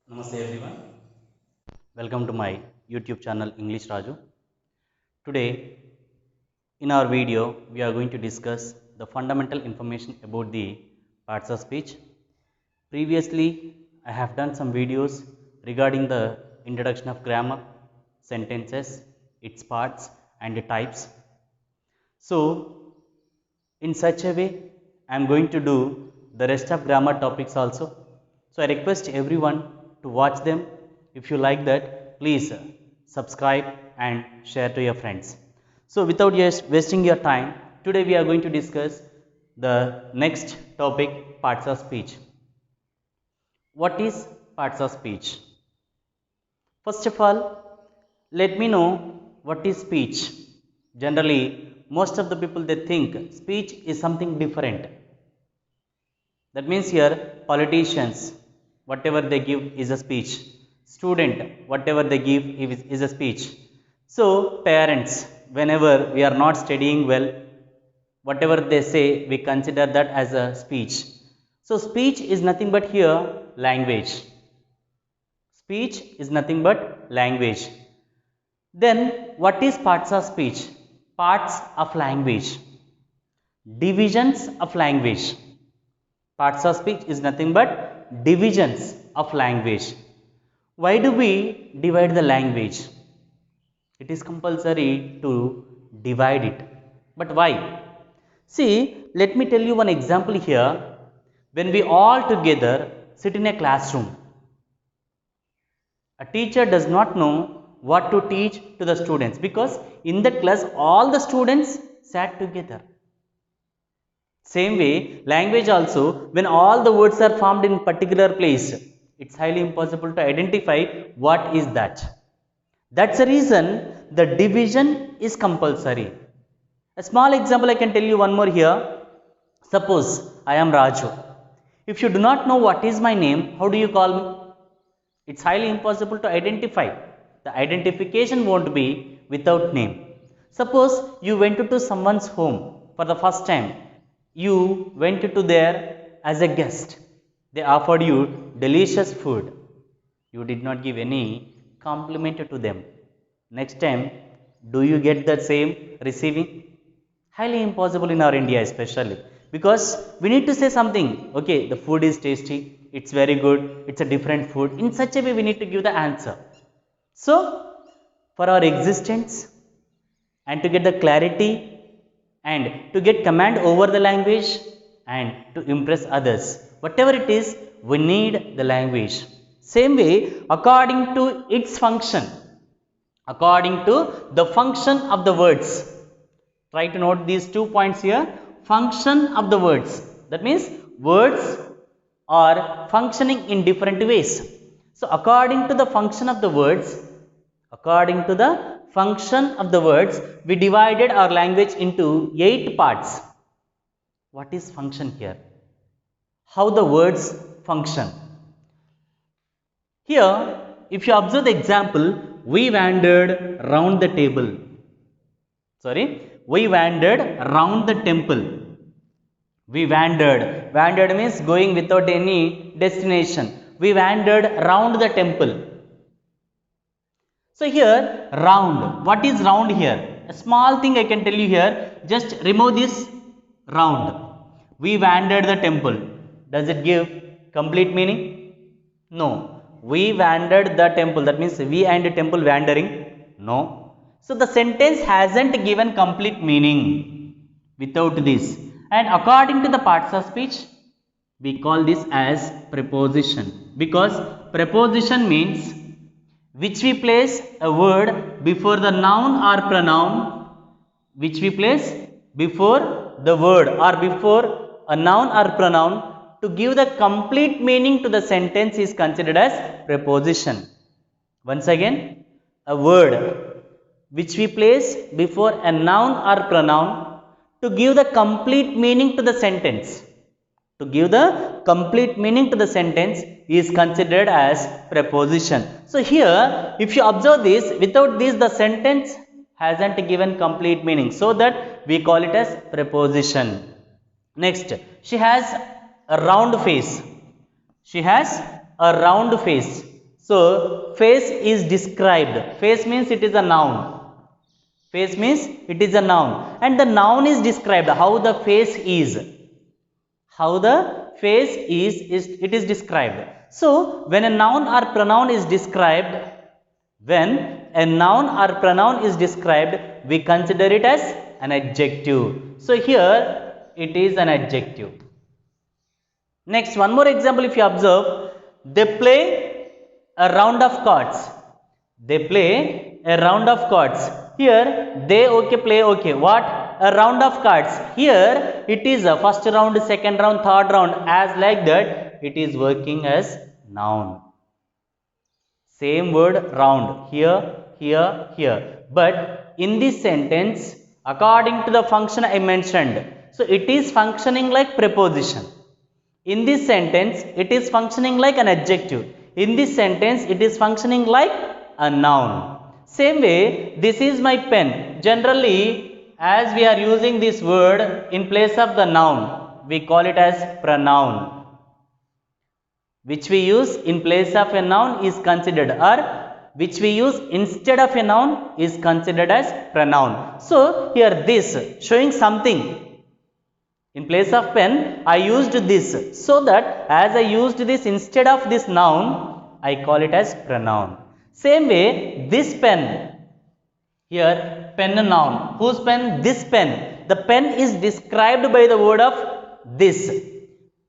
Namaste everyone. Welcome to my YouTube channel English Raju. Today in our video we are going to discuss the fundamental information about the parts of speech. Previously I have done some videos regarding the introduction of grammar, sentences, its parts and the types. So in such a way I am going to do the rest of grammar topics also. So I request everyone to watch them. If you like that, please subscribe and share to your friends. So without wasting your time, today we are going to discuss the next topic, parts of speech. What is parts of speech? First of all, let me know what is speech. Generally, most of the people they think speech is something different. That means here politicians, whatever they give is a speech. Student, whatever they give is a speech. So parents, whenever we are not studying well, whatever they say, we consider that as a speech. So speech is nothing but here language. Speech is nothing but language. Then what is parts of speech? Parts of language. Divisions of language. Parts of speech is nothing but divisions of language. Why do we divide the language? It is compulsory to divide it. But why? See, let me tell you one example here. When we all together sit in a classroom, a teacher does not know what to teach to the students because in that class all the students sat together. Same way, language also, when all the words are formed in particular place, it's highly impossible to identify what is that. That's the reason the division is compulsory. A small example I can tell you one more here. Suppose I am Raju. If you do not know what is my name, how do you call me? It's highly impossible to identify. The identification won't be without name. Suppose you went to someone's home for the first time. You went to there as a guest. They offered you delicious food. You did not give any compliment to them. Next time, do you get the same receiving? Highly impossible in our India especially. Because we need to say something. Okay, the food is tasty. It's very good. It's a different food. In such a way, we need to give the answer. So, for our existence and to get the clarity and to get command over the language and to impress others, whatever it is, we need the language. Same way, according to its function, according to the function of the words. Try to note these 2 points here. Function of the words. That means words are functioning in different ways. So according to the function of the words, we divided our language into 8 parts. What is function here? How the words function? Here, if you observe the example, we wandered round the table. We wandered round the temple. We wandered. Wandered means going without any destination. We wandered round the temple. So here, round. What is round here? A small thing I can tell you here. Just remove this round. We wandered the temple. Does it give complete meaning? No. We wandered the temple. That means we and the temple wandering? No. So the sentence hasn't given complete meaning without this. And according to the parts of speech, we call this as preposition. Because preposition means which we place a word before the noun or pronoun, which we place before the word or before a noun or pronoun to give the complete meaning to the sentence is considered as preposition. Once again, a word which we place before a noun or pronoun to give the complete meaning to the sentence. To give the complete meaning to the sentence is considered as preposition. So here, if you observe this, without this the sentence hasn't given complete meaning. So that we call it as preposition. Next, she has a round face. She has a round face. So face is described. Face means it is a noun. Face means it is a noun, and the noun is described. How the face is, how the face is it is described. So when a noun or pronoun is described, when a noun or pronoun is described, we consider it as an adjective. So here it is an adjective. Next, one more example. If you observe, they play a round of cards. They play a round of cards. Here they play what? A round of cards. Here it is a first round, second round, third round. As like that, it is working as noun. Same word round, here, here, here. But in this sentence, according to the function I mentioned, so it is functioning like preposition. In this sentence, it is functioning like an adjective. In this sentence, it is functioning like a noun. Same way, this is my pen. Generally, as we are using this word in place of the noun, we call it as pronoun. Which we use in place of a noun is considered, or which we use instead of a noun is considered as pronoun. So here this showing something. In place of pen, I used this, so that as I used this instead of this noun, I call it as pronoun. Same way, this pen, here pen noun. Whose pen? This pen. The pen is described by the word of this.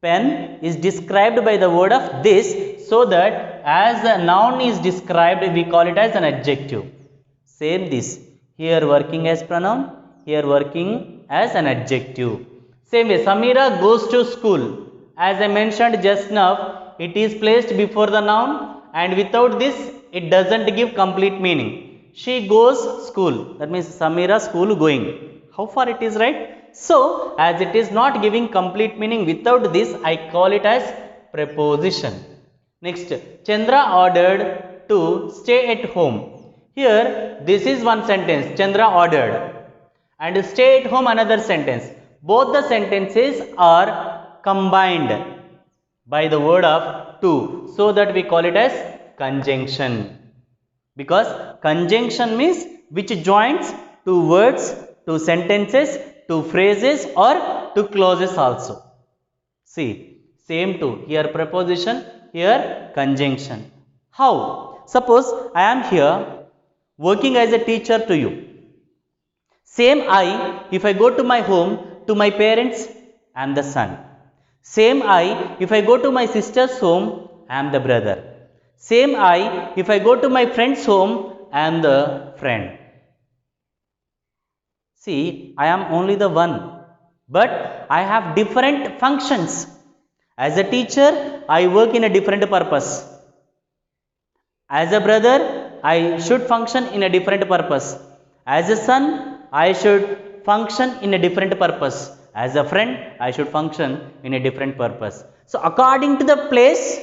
Pen is described by the word of this, so that as a noun is described, we call it as an adjective. Same this, here working as pronoun, here working as an adjective. Same way, Samira goes to school. As I mentioned just now, it is placed before the noun, and without this, it doesn't give complete meaning. She goes school. That means Samira school going. How far it is, right? So, as it is not giving complete meaning without this, I call it as preposition. Next, Chandra ordered to stay at home. Here, this is one sentence, Chandra ordered, and stay at home another sentence. Both the sentences are combined by the word of to, so that we call it as conjunction. Because conjunction means which joins two words, two sentences, two phrases, or two clauses also. See, same two. Here preposition, here conjunction. How? Suppose I am here working as a teacher to you. Same I, if I go to my home, to my parents, I am the son. Same I, if I go to my sister's home, I am the brother. Same I, if I go to my friend's home, I am the friend. See, I am only the one, but I have different functions. As a teacher, I work in a different purpose. As a brother, I should function in a different purpose. As a son, I should function in a different purpose. As a friend, I should function in a different purpose. So according to the place,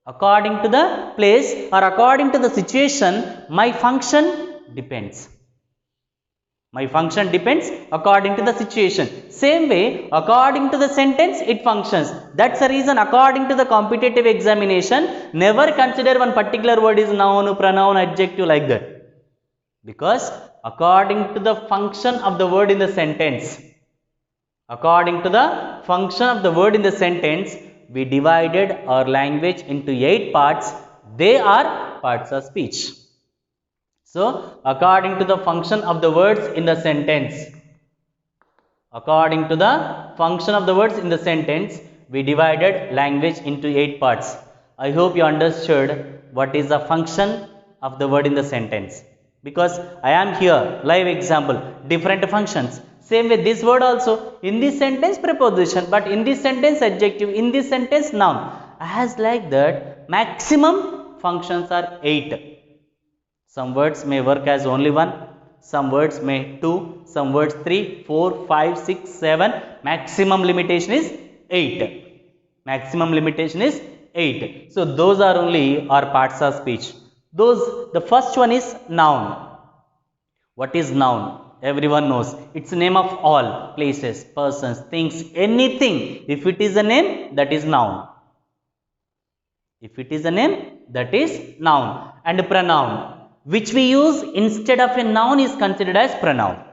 or according to the situation, my function depends. My function depends according to the situation. Same way, according to the sentence, it functions. That's the reason, according to the competitive examination, never consider one particular word is noun, pronoun, adjective, like that. Because according to the function of the word in the sentence, according to the function of the word in the sentence, we divided our language into 8 parts. They are parts of speech. So, according to the function of the words in the sentence, according to the function of the words in the sentence, we divided language into 8 parts. I hope you understood what is the function of the word in the sentence. Because I am here, live example, different functions. Same with this word also. In this sentence, preposition, but in this sentence, adjective, in this sentence, noun. As like that, maximum functions are 8. Some words may work as only 1, some words may 2, some words 3, 4, 5, 6, 7. Maximum limitation is 8. Maximum limitation is 8. So those are only our parts of speech. The first one is noun. What is noun? Everyone knows. It's name of all places, persons, things, anything. If it is a name, that is noun. If it is a name, that is noun, and pronoun which we use instead of a noun is considered as pronoun.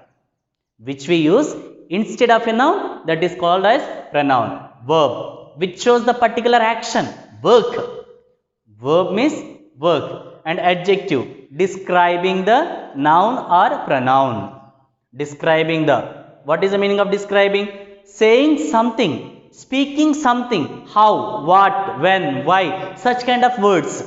Which we use instead of a noun, that is called as pronoun. Verb which shows the particular action, work. Verb means work. And adjective describing the noun or pronoun. Describing the, what is the meaning of describing? Saying something, speaking something, how, what, when, why, such kind of words.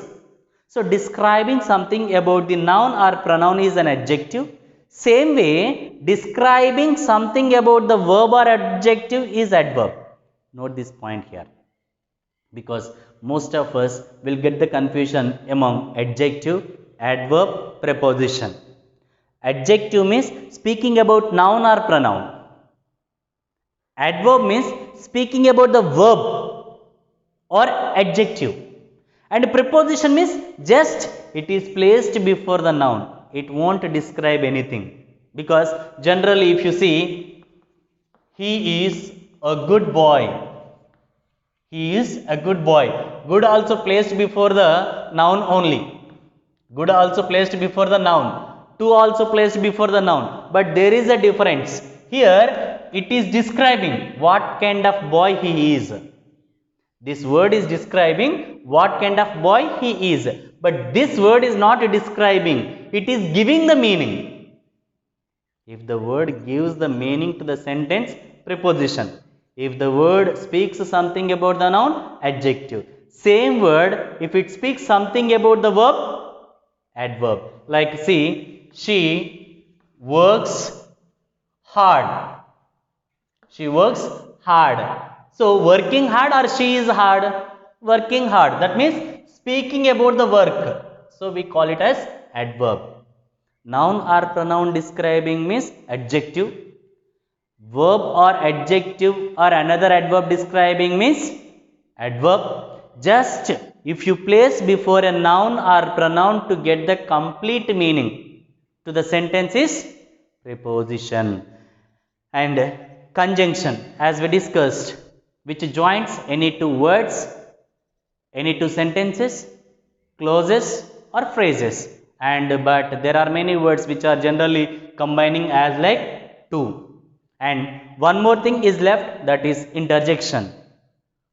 So describing something about the noun or pronoun is an adjective. Same way, describing something about the verb or adjective is adverb. Note this point here, because most of us will get the confusion among adjective, adverb, preposition. Adjective means speaking about noun or pronoun. Adverb means speaking about the verb or adjective. And preposition means just it is placed before the noun. It won't describe anything. Because generally if you see, he is a good boy. He is a good boy. Good also placed before the noun only. Good also placed before the noun. To also placed before the noun. But there is a difference. Here it is describing what kind of boy he is. This word is describing what kind of boy he is. But this word is not describing. It is giving the meaning. If the word gives the meaning to the sentence, preposition. If the word speaks something about the noun, adjective. Same word, if it speaks something about the verb, adverb. Like see, she works hard. She works hard. So working hard or she is hard? Working hard. That means speaking about the work. So we call it as adverb. Noun or pronoun describing means adjective. Verb or adjective or another adverb describing means adverb. Just if you place before a noun or pronoun to get the complete meaning to the sentence is preposition. And conjunction, as we discussed, which joins any two words, any two sentences, clauses or phrases. And but there are many words which are generally combining as like two. And one more thing is left, that is interjection.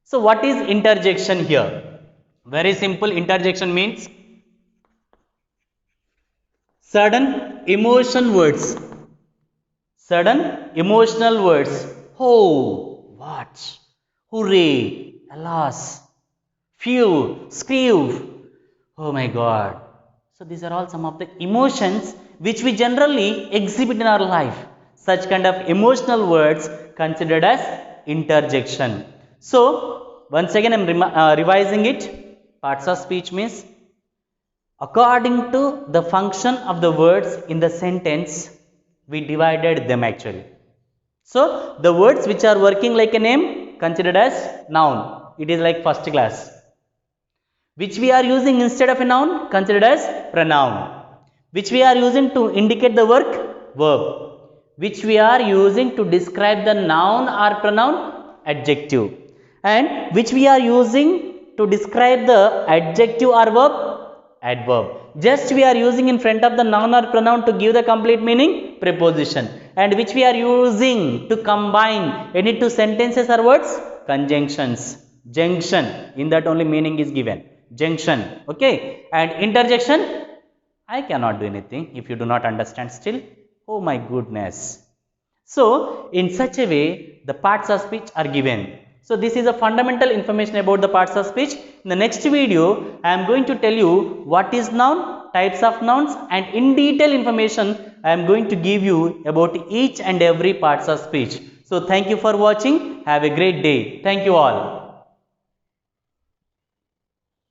So what is interjection here? Very simple. Interjection means sudden emotion words. Sudden emotional words. Oh, what? Hooray, alas, phew, screw. Oh my God. So these are all some of the emotions which we generally exhibit in our life. Such kind of emotional words considered as interjection. So once again I am revising it. Parts of speech means according to the function of the words in the sentence, we divided them actually. So the words which are working like a name considered as noun. It is like first class. Which we are using instead of a noun considered as pronoun. Which we are using to indicate the work, verb. Which we are using to describe the noun or pronoun, adjective. And which we are using to describe the adjective or verb, adverb. Just we are using in front of the noun or pronoun to give the complete meaning, preposition. And which we are using to combine any two sentences or words, conjunctions. Junction, in that only meaning is given. Junction, okay. And interjection, I cannot do anything if you do not understand still. Oh my goodness. So in such a way the parts of speech are given. So this is a fundamental information about the parts of speech. In the next video I am going to tell you what is noun, types of nouns, and in detail information I am going to give you about each and every parts of speech. So thank you for watching. Have a great day. Thank you all.